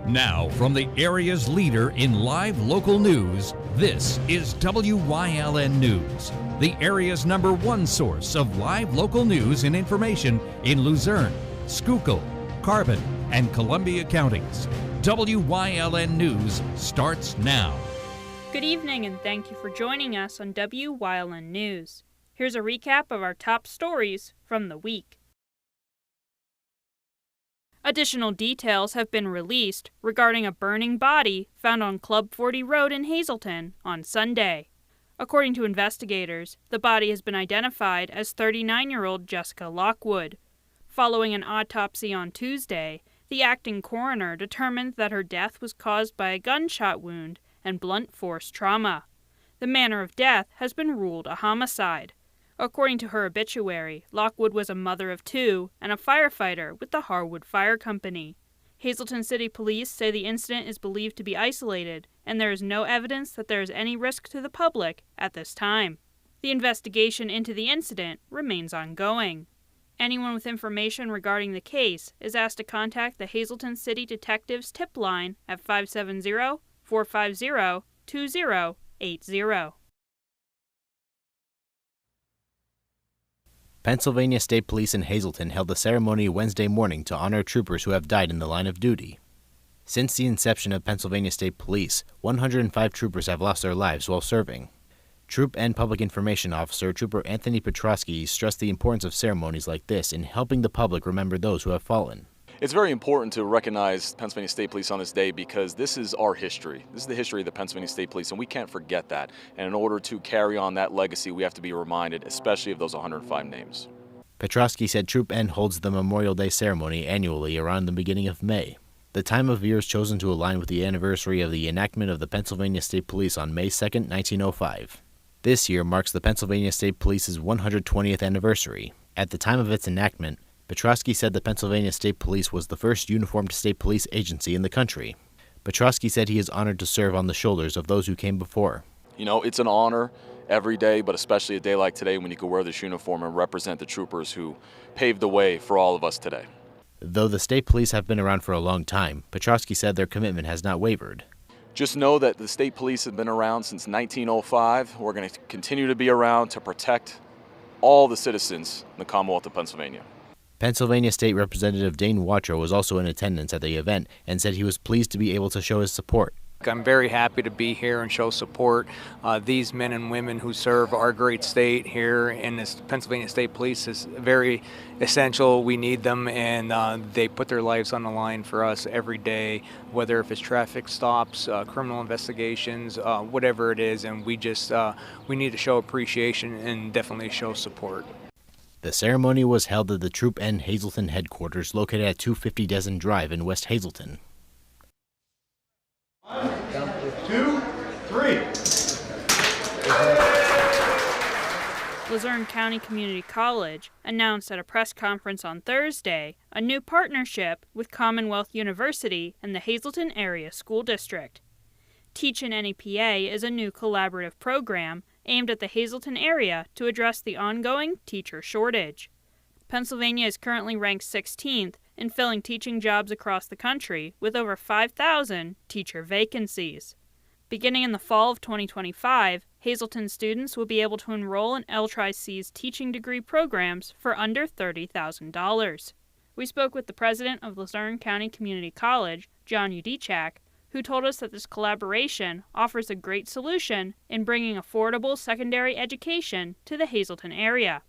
Now, from the area's leader in live local news, this is WYLN News, the area's #1 source of live local news and information in Luzerne, Schuylkill, Carbon, and Columbia counties. WYLN News starts now. Good evening and thank you for joining us on WYLN News. Here's a recap of our top stories from the week. Additional details have been released regarding a burning body found on Club 40 Road in Hazleton on Sunday. According to investigators, the body has been identified as 39-year-old Jessica Lockwood. Following an autopsy on Tuesday, the acting coroner determined that her death was caused by a gunshot wound and blunt force trauma. The manner of death has been ruled a homicide. According to her obituary, Lockwood was a mother of 2 and a firefighter with the Harwood Fire Company. Hazleton City Police say the incident is believed to be isolated, and there is no evidence that there is any risk to the public at this time. The investigation into the incident remains ongoing. Anyone with information regarding the case is asked to contact the Hazleton City Detectives tip line at 570-450-2080. Pennsylvania State Police in Hazleton held a ceremony Wednesday morning to honor troopers who have died in the line of duty. Since the inception of Pennsylvania State Police, 105 troopers have lost their lives while serving. Troop and Public Information Officer Trooper Anthony Petrosky stressed the importance of ceremonies like this in helping the public remember those who have fallen. It's very important to recognize Pennsylvania State Police on this day because this is our history. This is the history of the Pennsylvania State Police, and we can't forget that. And in order to carry on that legacy, we have to be reminded, especially of those 105 names. Petrosky said Troop N holds the Memorial Day ceremony annually around the beginning of May. The time of year is chosen to align with the anniversary of the enactment of the Pennsylvania State Police on May 2, 1905. This year marks the Pennsylvania State Police's 120th anniversary. At the time of its enactment, Petrosky said the Pennsylvania State Police was the first uniformed state police agency in the country. Petrosky said he is honored to serve on the shoulders of those who came before. You know, it's an honor every day, but especially a day like today when you can wear this uniform and represent the troopers who paved the way for all of us today. Though the state police have been around for a long time, Petrosky said their commitment has not wavered. Just know that the state police have been around since 1905. We're going to continue to be around to protect all the citizens in the Commonwealth of Pennsylvania. Pennsylvania State Representative Dane Watrow was also in attendance at the event and said he was pleased to be able to show his support. I'm very happy to be here and show support. These men and women who serve our great state here in this Pennsylvania State Police is very essential. We need them, and they put their lives on the line for us every day, whether if it's traffic stops, criminal investigations, whatever it is, and we need to show appreciation and definitely show support. The ceremony was held at the Troop N Hazleton headquarters located at 250 Desmond Drive in West Hazleton. 1, 2, 3. Luzerne County Community College announced at a press conference on Thursday a new partnership with Commonwealth University and the Hazleton Area School District. Teach in NEPA is a new collaborative program aimed at the Hazleton area to address the ongoing teacher shortage. Pennsylvania is currently ranked 16th in filling teaching jobs across the country with over 5,000 teacher vacancies. Beginning in the fall of 2025, Hazleton students will be able to enroll in LTRI-C's teaching degree programs for under $30,000. We spoke with the president of Luzerne County Community College, John Udichak, who told us that this collaboration offers a great solution in bringing affordable secondary education to the Hazleton area.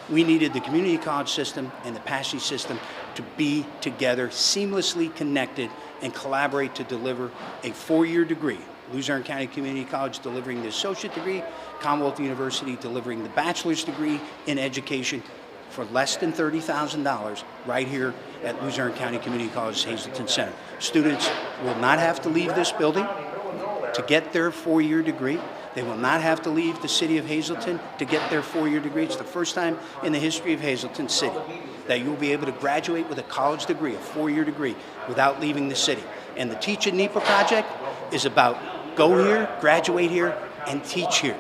We needed the community college system and the PASSY system to be together, seamlessly connected, and collaborate to deliver a 4-year degree. Luzerne County Community College delivering the associate degree, Commonwealth University delivering the bachelor's degree in education for less than $30,000 right here at Luzerne County Community College Hazleton Center. Students will not have to leave this building to get their 4-year degree. They will not have to leave the city of Hazleton to get their 4-year degree. It's the first time in the history of Hazleton City that you'll be able to graduate with a college degree, a 4-year degree, without leaving the city. And the Teach in NEPA project is about go here, graduate here, and teach here.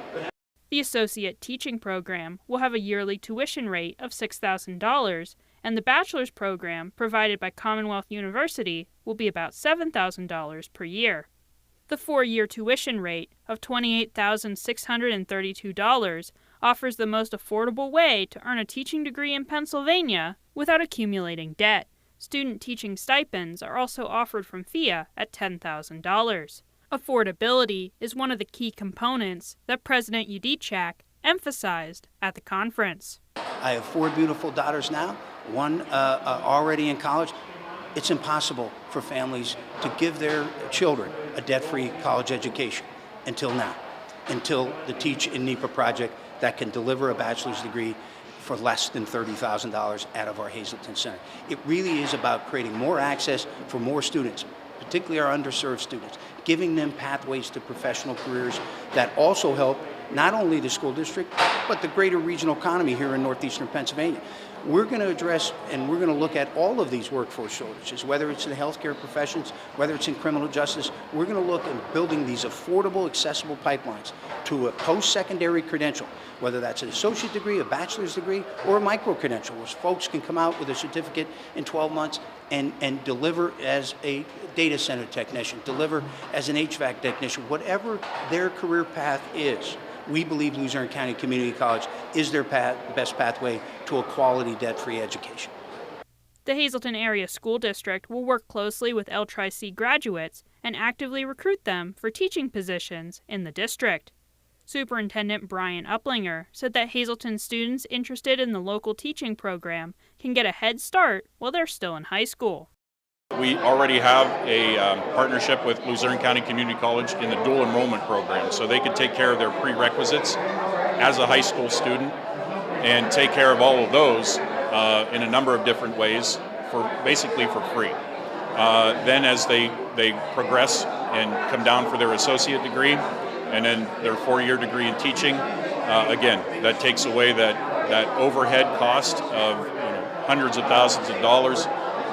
The associate teaching program will have a yearly tuition rate of $6,000 and the bachelor's program provided by Commonwealth University will be about $7,000 per year. The 4-year tuition rate of $28,632 offers the most affordable way to earn a teaching degree in Pennsylvania without accumulating debt. Student teaching stipends are also offered from FIA at $10,000. Affordability is one of the key components that President Yudichak emphasized at the conference. I have 4 beautiful daughters now, one already in college. It's impossible for families to give their children a debt-free college education until now, until the Teach in NEPA project that can deliver a bachelor's degree for less than $30,000 out of our Hazleton Center. It really is about creating more access for more students, particularly our underserved students, giving them pathways to professional careers that also help not only the school district, but the greater regional economy here in northeastern Pennsylvania. We're going to address and we're going to look at all of these workforce shortages, whether it's in the healthcare professions, whether it's in criminal justice. We're going to look at building these affordable, accessible pipelines to a post-secondary credential, whether that's an associate degree, a bachelor's degree, or a micro-credential, where folks can come out with a certificate in 12 months and deliver as a data center technician, deliver as an HVAC technician, whatever their career path is. We believe Luzerne County Community College is their best pathway to a quality debt-free education. The Hazleton Area School District will work closely with L-Tri-C graduates and actively recruit them for teaching positions in the district. Superintendent Brian Uplinger said that Hazleton students interested in the local teaching program can get a head start while they're still in high school. We already have a partnership with Luzerne County Community College in the dual enrollment program, so they can take care of their prerequisites as a high school student and take care of all of those in a number of different ways, basically for free. Then as they progress and come down for their associate degree and then their 4-year degree in teaching, again, that takes away that overhead cost of hundreds of thousands of dollars,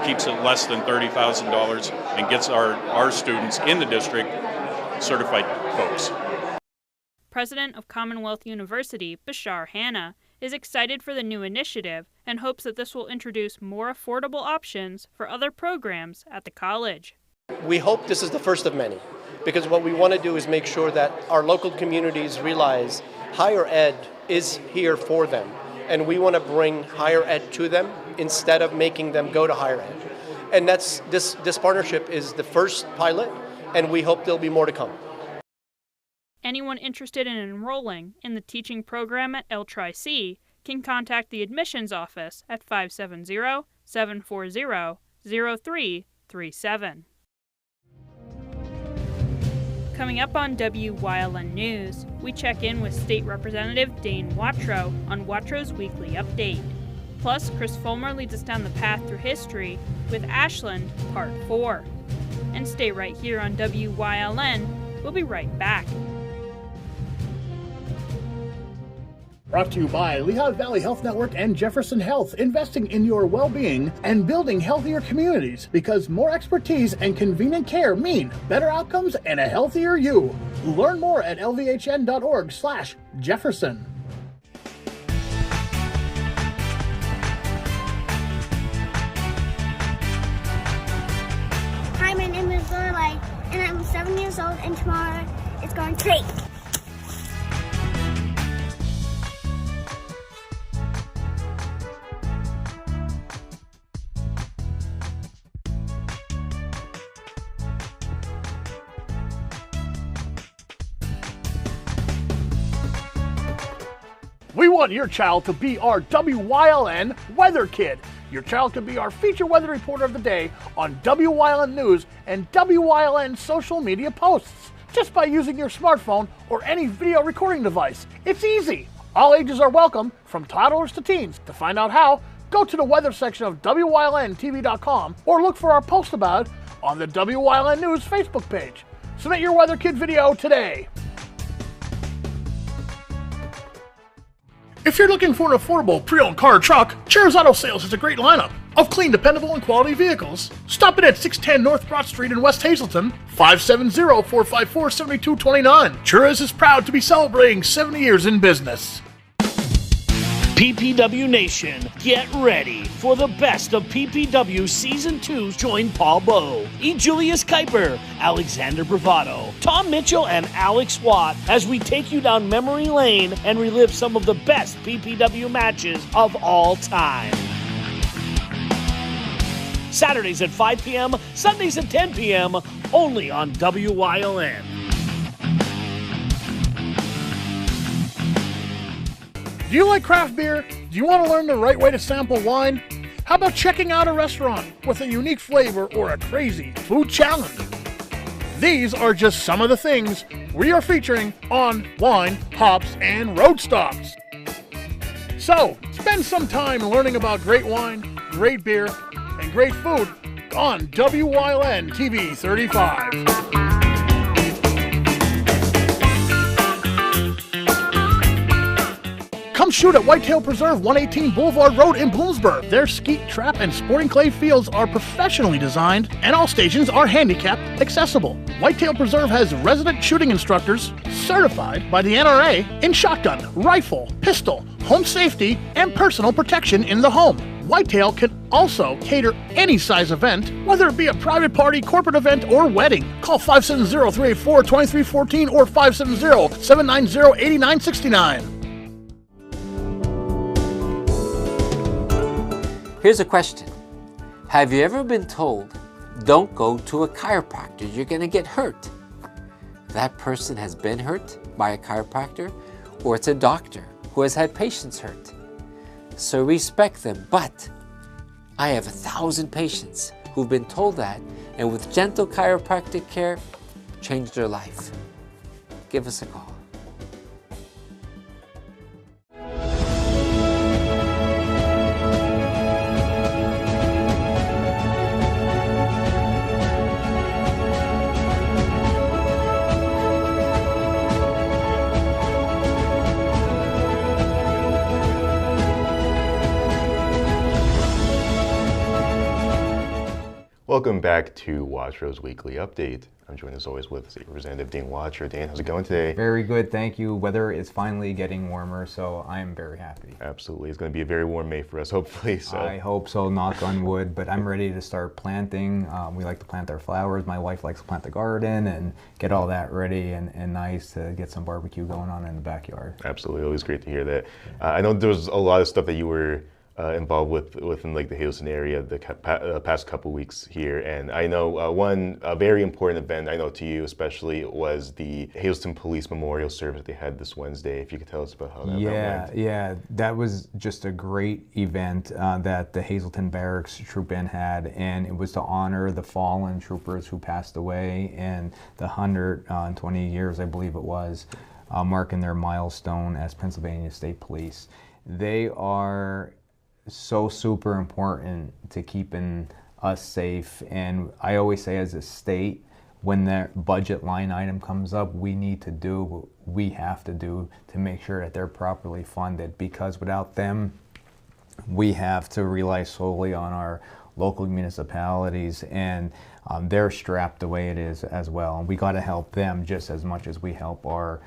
keeps it less than $30,000, and gets our students in the district certified folks. President of Commonwealth University, Bashar Hanna, is excited for the new initiative and hopes that this will introduce more affordable options for other programs at the college. We hope this is the first of many, because what we want to do is make sure that our local communities realize higher ed is here for them, and we want to bring higher ed to them instead of making them go to higher ed. And that's this partnership is the first pilot, and we hope there'll be more to come. Anyone interested in enrolling in the teaching program at L-Tri-C can contact the admissions office at 570-740-0337. Coming up on WYLN News, we check in with State Representative Dane Watrow on Watrow's weekly update. Plus, Chris Fulmer leads us down the path through history with Ashland Part 4. And stay right here on WYLN. We'll be right back. Brought to you by Lehigh Valley Health Network and Jefferson Health, investing in your well-being and building healthier communities, because more expertise and convenient care mean better outcomes and a healthier you. Learn more at lvhn.org/Jefferson. Hi, my name is Lorelai, and I'm 7 years old, and tomorrow it's going great. We want your child to be our WYLN Weather Kid. Your child can be our feature weather reporter of the day on WYLN News and WYLN social media posts, just by using your smartphone or any video recording device. It's easy. All ages are welcome, from toddlers to teens. To find out how, go to the weather section of WYLNTV.com or look for our post about it on the WYLN News Facebook page. Submit your Weather Kid video today. If you're looking for an affordable pre-owned car or truck, Cher's Auto Sales has a great lineup of clean, dependable, and quality vehicles. Stop in at 610 North Broad Street in West Hazleton, 570-454-7229. Cher's is proud to be celebrating 70 years in business. PPW Nation, get ready for the best of PPW Season 2. Join Paul Bowe, E. Julius Kuiper, Alexander Bravado, Tom Mitchell, and Alex Watt as we take you down memory lane and relive some of the best PPW matches of all time. Saturdays at 5 p.m., Sundays at 10 p.m., only on WYLN. Do you like craft beer? Do you want to learn the right way to sample wine? How about checking out a restaurant with a unique flavor or a crazy food challenge? These are just some of the things we are featuring on Wine, Hops, and Road Stops. So, spend some time learning about great wine, great beer, and great food on WYLN TV 35. Come shoot at Whitetail Preserve, 118 Boulevard Road in Bloomsburg. Their skeet, trap, and sporting clay fields are professionally designed, and all stations are handicapped accessible. Whitetail Preserve has resident shooting instructors certified by the NRA in shotgun, rifle, pistol, home safety, and personal protection in the home. Whitetail can also cater any size event, whether it be a private party, corporate event, or wedding. Call 570-384-2314 or 570-790-8969. Here's a question. Have you ever been told, don't go to a chiropractor, you're going to get hurt? That person has been hurt by a chiropractor, or it's a doctor who has had patients hurt. So respect them, but I have 1,000 patients who've been told that, and with gentle chiropractic care, changed their life. Give us a call. Welcome back to Watchro's Weekly Update. I'm joined as always with Representative Dane Watcher. Dane, how's it going today? Very good, thank you. Weather is finally getting warmer, so I'm very happy. Absolutely. It's going to be a very warm May for us, hopefully. So. I hope so, knock on wood, but I'm ready to start planting. We like to plant our flowers. My wife likes to plant the garden and get all that ready and nice to get some barbecue going on in the backyard. Absolutely. Always great to hear that. I know there was a lot of stuff that you were involved within like the Hazelton area the past couple weeks here, and I know one very important event I know to you especially was the Hazelton Police Memorial Service that they had this Wednesday. If you could tell us about how that went. Yeah, that was just a great event that the Hazelton Barracks Troop Band had, and it was to honor the fallen troopers who passed away and the 120 years, I believe it was, marking their milestone as Pennsylvania State Police. They are so super important to keeping us safe, and I always say as a state, when their budget line item comes up, we need to do what we have to do to make sure that they're properly funded, because without them, we have to rely solely on our local municipalities, and they're strapped the way it is as well. And we got to help them just as much as we help our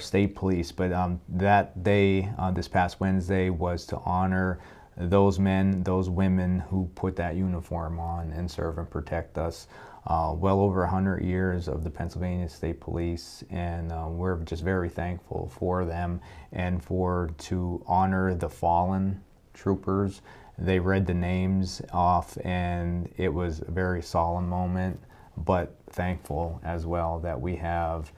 state police. But that day, this past Wednesday, was to honor those men, those women who put that uniform on and serve and protect us. Well over 100 years of the Pennsylvania State Police, and we're just very thankful for them and to honor the fallen troopers. They read the names off, and it was a very solemn moment, but thankful as well that we have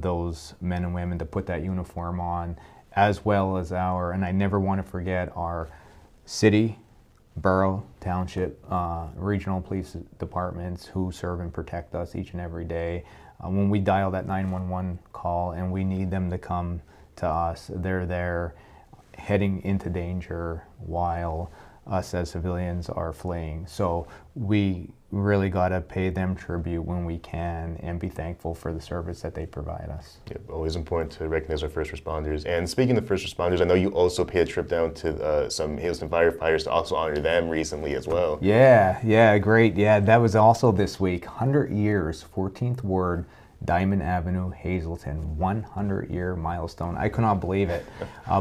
those men and women to put that uniform on, as well as and I never want to forget our city, borough, township, regional police departments who serve and protect us each and every day. When we dial that 911 call and we need them to come to us, they're there heading into danger while us as civilians are fleeing. So we really got to pay them tribute when we can and be thankful for the service that they provide us. Yep, always important to recognize our first responders. And speaking of first responders, I know you also paid a trip down to some Hazelton firefighters to also honor them recently as well. Yeah, great. Yeah, that was also this week. 100 years, 14th Ward Diamond Avenue, Hazleton, 100-year milestone. I could not believe it,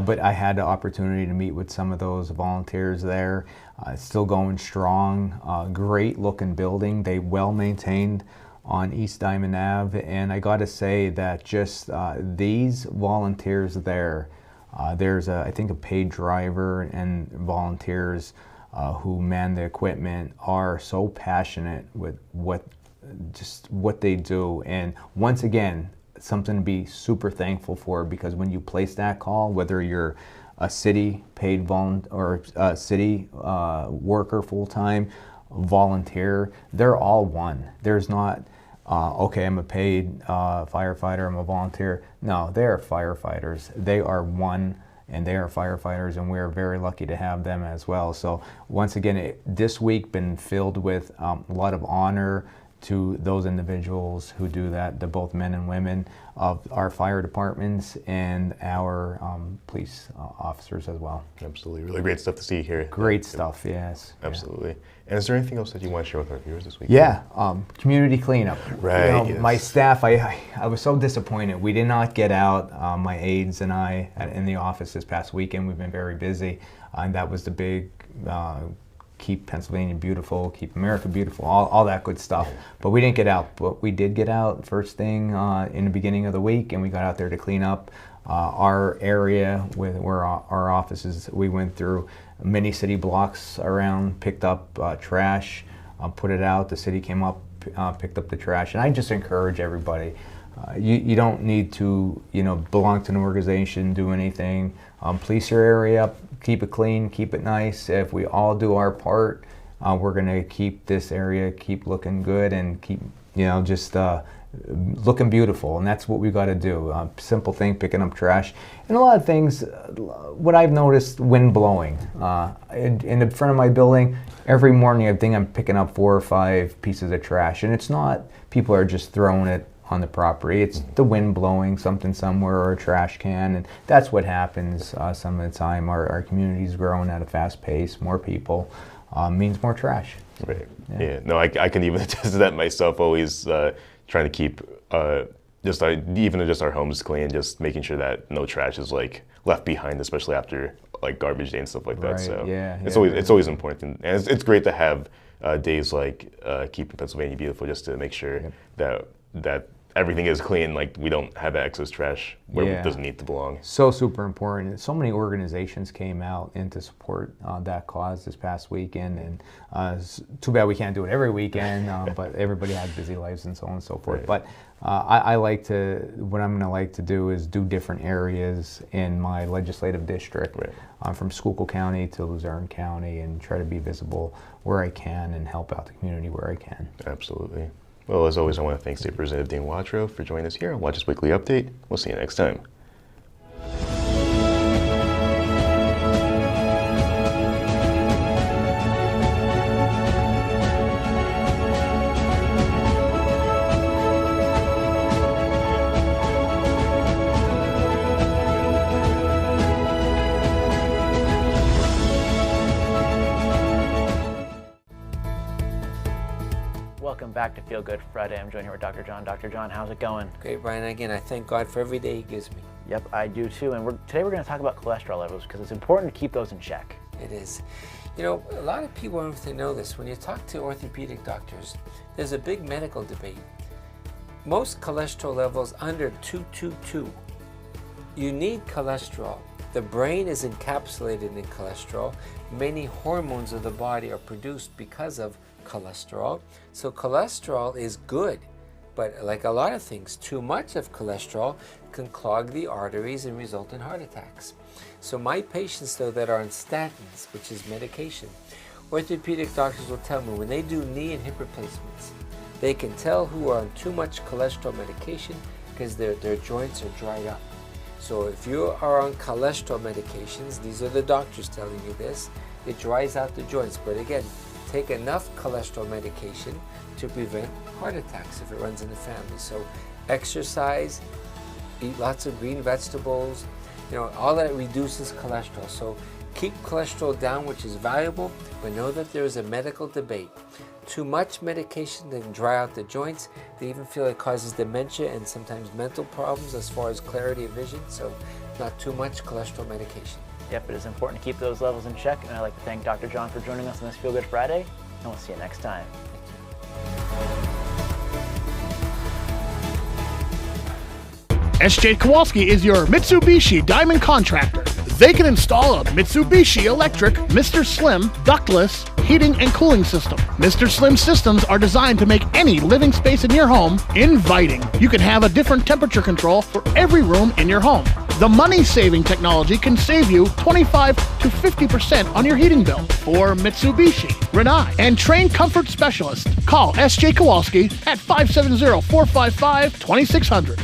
but I had the opportunity to meet with some of those volunteers there. It's still going strong. Great looking building. They well maintained on East Diamond Ave, and I got to say that just these volunteers there, there's I think a paid driver and volunteers who man the equipment are so passionate with what they do, and once again, something to be super thankful for, because when you place that call, whether you're a city paid or a city worker full-time, volunteer, they're all one. There's not okay, I'm a paid firefighter, I'm a volunteer. No, they are firefighters. They are one, and they are firefighters, and we're very lucky to have them as well. So once again, this week been filled with a lot of honor to those individuals who do that, to both men and women of our fire departments and our police officers as well. Absolutely, really great stuff to see here. Great stuff, yes. Absolutely. Yeah. And is there anything else that you want to share with our viewers this week? Yeah, community cleanup. Right. Yes. My staff, I was so disappointed. We did not get out, my aides and I, in the office this past weekend. We've been very busy, and that was the big keep Pennsylvania beautiful, keep America beautiful, all that good stuff. But we didn't get out. But we did get out first thing in the beginning of the week, and we got out there to clean up our area where our offices. We went through many city blocks around, picked up trash, put it out. The city came up, picked up the trash, and I just encourage everybody. You don't need to, belong to an organization, do anything. Police your area up, keep it clean, keep it nice. If we all do our part, we're going to keep this area keep looking good and keep, just looking beautiful. And that's what we got to do. Simple thing, picking up trash. And a lot of things, what I've noticed, wind blowing. In the front of my building, every morning I think I'm picking up 4 or 5 pieces of trash. And it's not people are just throwing it on the property. It's the wind blowing something somewhere, or a trash can, and that's what happens some of the time. Our community's growing at a fast pace. More people means more trash. Right. Yeah. No, I can even attest to that myself. Always trying to keep even just our homes clean, just making sure that no trash is left behind, especially after garbage day and stuff like that. Right. So yeah, it's always important, and it's great to have days like keeping Pennsylvania beautiful, just to make sure that everything is clean, we don't have excess trash where it doesn't need to belong. So super important. So many organizations came out in to support that cause this past weekend, and it's too bad we can't do it every weekend, but everybody has busy lives and so on and so forth. Right. But what I'm gonna like to do is do different areas in my legislative district, from Schuylkill County to Luzerne County, and try to be visible where I can and help out the community where I can. Absolutely. Well, as always, I want to thank State Representative Dean Watrow for joining us here on Watch's Weekly Update. We'll see you next time. Welcome back to Feel Good Friday. I'm joined here with Dr. John. Dr. John, how's it going? Great, Brian. Again, I thank God for every day He gives me. Yep, I do too. And today we're going to talk about cholesterol levels, because it's important to keep those in check. It is. A lot of people don't know if they know this. When you talk to orthopedic doctors, there's a big medical debate. Most cholesterol levels under 222. You need cholesterol. The brain is encapsulated in cholesterol. Many hormones of the body are produced because of cholesterol. So cholesterol is good, but like a lot of things, too much of cholesterol can clog the arteries and result in heart attacks. So my patients, though, that are on statins, which is medication, orthopedic doctors will tell me when they do knee and hip replacements, they can tell who are on too much cholesterol medication because their joints are dried up. So if you are on cholesterol medications, these are the doctors telling you this, it dries out the joints. But again, take enough cholesterol medication to prevent heart attacks if it runs in the family. So exercise, eat lots of green vegetables, all that reduces cholesterol. So keep cholesterol down, which is valuable, but know that there is a medical debate. Too much medication can dry out the joints. They even feel it causes dementia and sometimes mental problems as far as clarity of vision, so not too much cholesterol medication. Yep, it is important to keep those levels in check, and I'd like to thank Dr. John for joining us on this Feel Good Friday, and we'll see you next time. SJ Kowalski is your Mitsubishi Diamond contractor. They can install a Mitsubishi electric Mr. Slim ductless heating and cooling system. Mr. Slim systems are designed to make any living space in your home inviting. You can have a different temperature control for every room in your home. The money-saving technology can save you 25 to 50% on your heating bill. For Mitsubishi, Rinnai, and trained comfort specialists, call SJ Kowalski at 570-455-2600.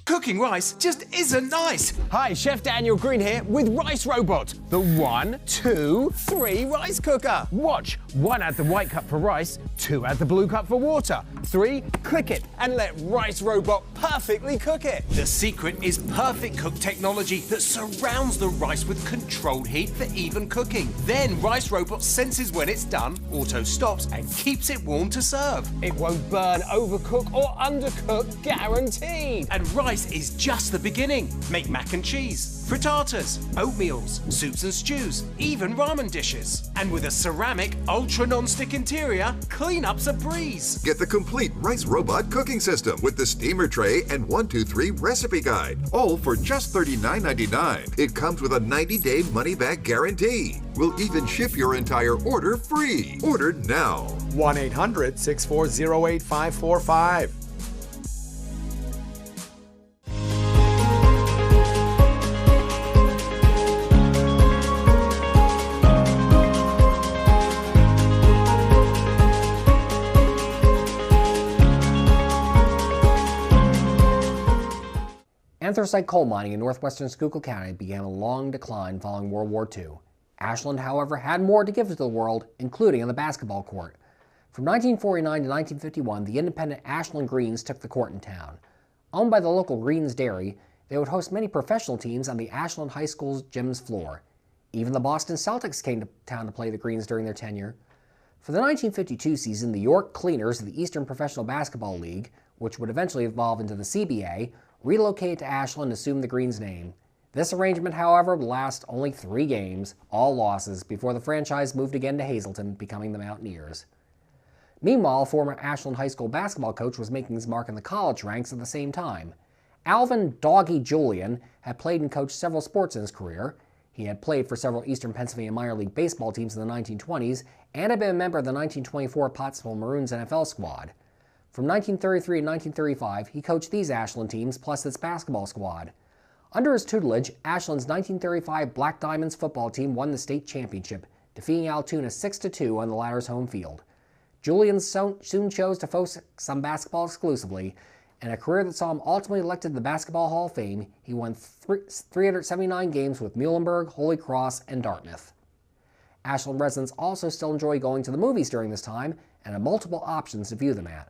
Cooking rice just isn't nice. Hi, Chef Daniel Green here with Rice Robot, the 1, 2, 3 rice cooker. Watch, 1 add the white cup for rice, 2 add the blue cup for water, 3 click it and let Rice Robot perfectly cook it. The secret is Perfect Cook technology that surrounds the rice with controlled heat for even cooking. Then Rice Robot senses when it's done, auto stops and keeps it warm to serve. It won't burn, overcook or undercook, guaranteed. And rice is just the beginning. Make mac and cheese, frittatas, oatmeals, soups and stews, even ramen dishes. And with a ceramic, ultra non-stick interior, cleanup's a breeze. Get the complete Rice Robot cooking system with the steamer tray and 1-2-3 recipe guide, all for just $39.99. It comes with a 90-day money-back guarantee. We'll even ship your entire order free. Order now. 1-800-640-8545. Anthracite coal mining in northwestern Schuylkill County began a long decline following World War II. Ashland, however, had more to give to the world, including on the basketball court. From 1949 to 1951, the independent Ashland Greens took the court in town. Owned by the local Greens Dairy, they would host many professional teams on the Ashland High School's gym's floor. Even the Boston Celtics came to town to play the Greens during their tenure. For the 1952 season, the York Cleaners of the Eastern Professional Basketball League, which would eventually evolve into the CBA, relocated to Ashland and assumed the Greens' name. This arrangement, however, would last only 3 games, all losses, before the franchise moved again to Hazleton, becoming the Mountaineers. Meanwhile, former Ashland High School basketball coach was making his mark in the college ranks at the same time. Alvin Doggy Julian had played and coached several sports in his career. He had played for several Eastern Pennsylvania minor league baseball teams in the 1920s and had been a member of the 1924 Pottsville Maroons NFL squad. From 1933 to 1935, he coached these Ashland teams plus its basketball squad. Under his tutelage, Ashland's 1935 Black Diamonds football team won the state championship, defeating Altoona 6-2 on the latter's home field. Julian soon chose to focus on basketball exclusively, and a career that saw him ultimately elected to the Basketball Hall of Fame. He won 379 games with Muhlenberg, Holy Cross, and Dartmouth. Ashland residents also still enjoy going to the movies during this time and have multiple options to view them at.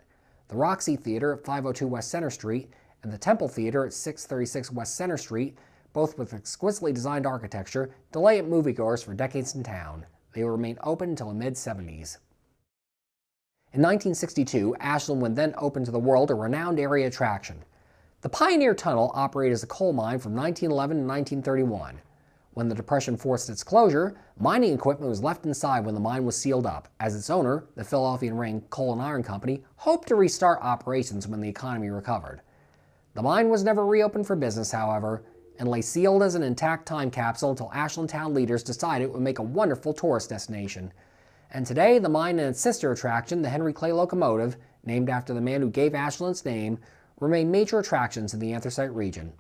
The Roxy Theater at 502 West Center Street and the Temple Theater at 636 West Center Street, both with exquisitely designed architecture, delight moviegoers for decades in town. They will remain open until the mid-70s. In 1962, Ashland would then open to the world a renowned area attraction. The Pioneer Tunnel operated as a coal mine from 1911 to 1931. When the Depression forced its closure, mining equipment was left inside when the mine was sealed up, as its owner, the Philadelphia and Ring Coal and Iron Company, hoped to restart operations when the economy recovered. The mine was never reopened for business, however, and lay sealed as an intact time capsule until Ashland town leaders decided it would make a wonderful tourist destination. And today, the mine and its sister attraction, the Henry Clay Locomotive, named after the man who gave Ashland its name, remain major attractions in the anthracite region.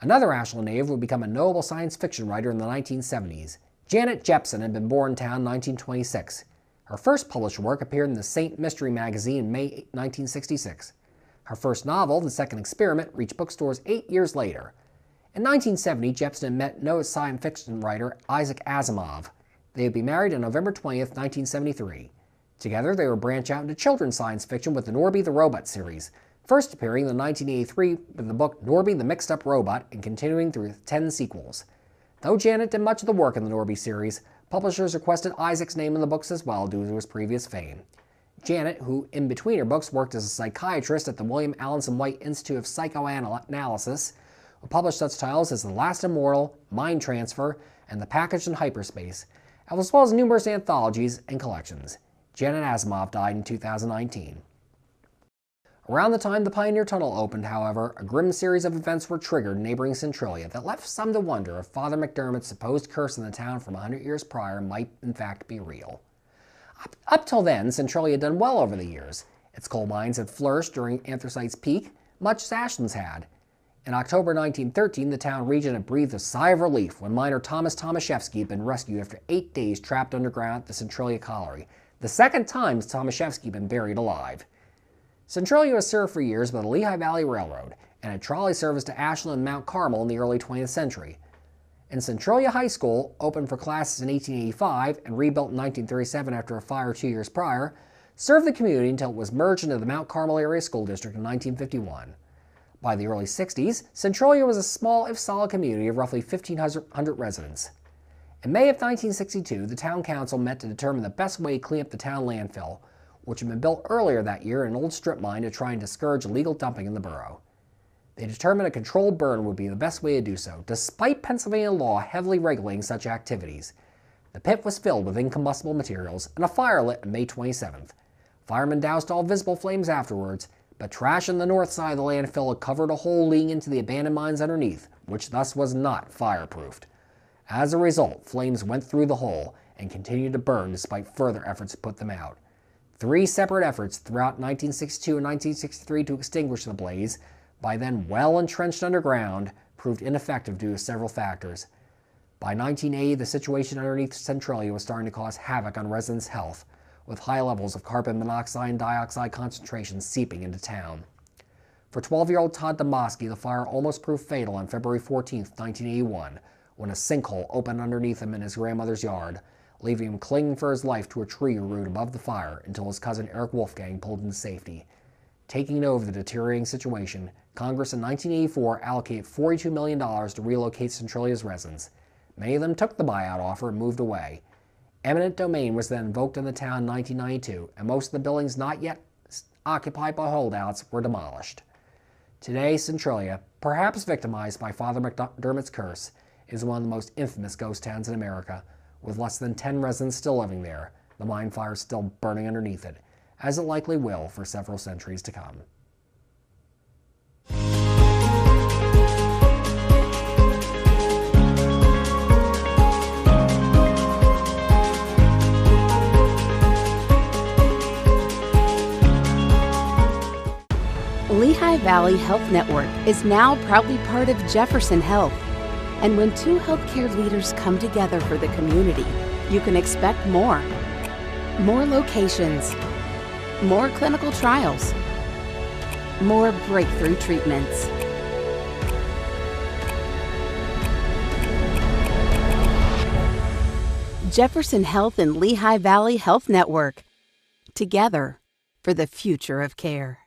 Another Ashland native would become a notable science fiction writer in the 1970s. Janet Jepson had been born in town in 1926. Her first published work appeared in the Saint Mystery magazine in May 1966. Her first novel, The Second Experiment, reached bookstores 8 years later. In 1970, Jepson met noted science fiction writer Isaac Asimov. They would be married on November 20th, 1973. Together, they would branch out into children's science fiction with the Norby the Robot series, first appearing in 1983 with the book Norby the Mixed-Up Robot and continuing through 10 sequels. Though Janet did much of the work in the Norby series, publishers requested Isaac's name in the books as well due to his previous fame. Janet, who in between her books worked as a psychiatrist at the William Alanson White Institute of Psychoanalysis, will publish such titles as The Last Immortal, Mind Transfer, and The Package in Hyperspace, as well as numerous anthologies and collections. Janet Asimov died in 2019. Around the time the Pioneer Tunnel opened, however, a grim series of events were triggered in neighboring Centralia that left some to wonder if Father McDermott's supposed curse in the town from 100 years prior might in fact be real. Up till then, Centralia had done well over the years. Its coal mines had flourished during anthracite's peak, much as Ashland's had. In October 1913, the town region had breathed a sigh of relief when miner Thomas Tomaszewski had been rescued after 8 days trapped underground at the Centralia Colliery, the second time Tomaszewski had been buried alive. Centralia was served for years by the Lehigh Valley Railroad and had trolley service to Ashland and Mount Carmel in the early 20th century. And Centralia High School, opened for classes in 1885 and rebuilt in 1937 after a fire 2 years prior, served the community until it was merged into the Mount Carmel Area School District in 1951. By the early 60s, Centralia was a small if solid community of roughly 1,500 residents. In May of 1962, the town council met to determine the best way to clean up the town landfill, which had been built earlier that year in an old strip mine to try and discourage illegal dumping in the borough. They determined a controlled burn would be the best way to do so, despite Pennsylvania law heavily regulating such activities. The pit was filled with incombustible materials, and a fire lit on May 27th. Firemen doused all visible flames afterwards, but trash on the north side of the landfill had covered a hole leading into the abandoned mines underneath, which thus was not fireproofed. As a result, flames went through the hole and continued to burn despite further efforts to put them out. 3 separate efforts throughout 1962 and 1963 to extinguish the blaze, by then well entrenched underground, proved ineffective due to several factors. By 1980, the situation underneath Centralia was starting to cause havoc on residents' health, with high levels of carbon monoxide and dioxide concentrations seeping into town. For 12-year-old Todd Domosky, the fire almost proved fatal on February 14, 1981, when a sinkhole opened underneath him in his grandmother's yard, leaving him clinging for his life to a tree root above the fire until his cousin Eric Wolfgang pulled him to safety. Taking over the deteriorating situation, Congress in 1984 allocated $42 million to relocate Centralia's residents. Many of them took the buyout offer and moved away. Eminent domain was then invoked in the town in 1992, and most of the buildings not yet occupied by holdouts were demolished. Today, Centralia, perhaps victimized by Father McDermott's curse, is one of the most infamous ghost towns in America, with less than 10 residents still living there, the mine fire still burning underneath it, as it likely will for several centuries to come. Lehigh Valley Health Network is now proudly part of Jefferson Health. And when 2 healthcare leaders come together for the community, you can expect more. More locations, more clinical trials, more breakthrough treatments. Jefferson Health and Lehigh Valley Health Network. Together for the future of care.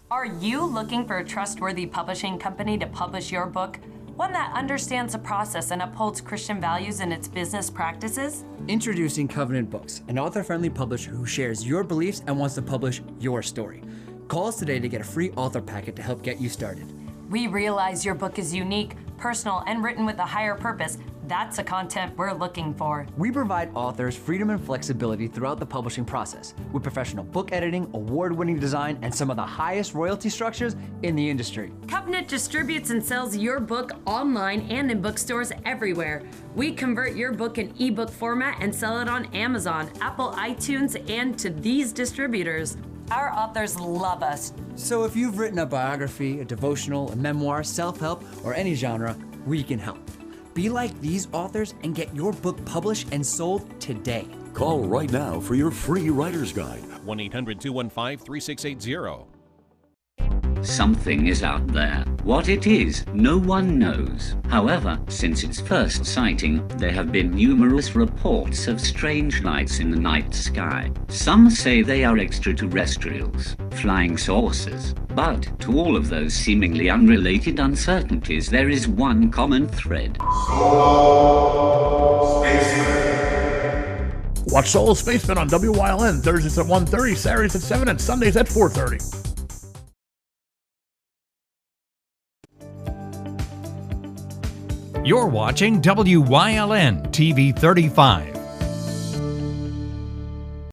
Are you looking for a trustworthy publishing company to publish your book? One that understands the process and upholds Christian values in its business practices? Introducing Covenant Books, an author-friendly publisher who shares your beliefs and wants to publish your story. Call us today to get a free author packet to help get you started. We realize your book is unique, personal, and written with a higher purpose. That's the content we're looking for. We provide authors freedom and flexibility throughout the publishing process with professional book editing, award-winning design, and some of the highest royalty structures in the industry. Covenant distributes and sells your book online and in bookstores everywhere. We convert your book in ebook format and sell it on Amazon, Apple iTunes, and to these distributors. Our authors love us. So if you've written a biography, a devotional, a memoir, self-help, or any genre, we can help. Be like these authors and get your book published and sold today. Call right now for your free writer's guide. 1-800-215-3680. Something is out there. What it is, no one knows. However, since its first sighting, there have been numerous reports of strange lights in the night sky. Some say they are extraterrestrials, flying saucers. But to all of those seemingly unrelated uncertainties, there is one common thread. Watch Solo Spaceman on WYLN Thursdays at 1:30, Saturdays at 7, and Sundays at 4:30. You're watching WYLN TV 35.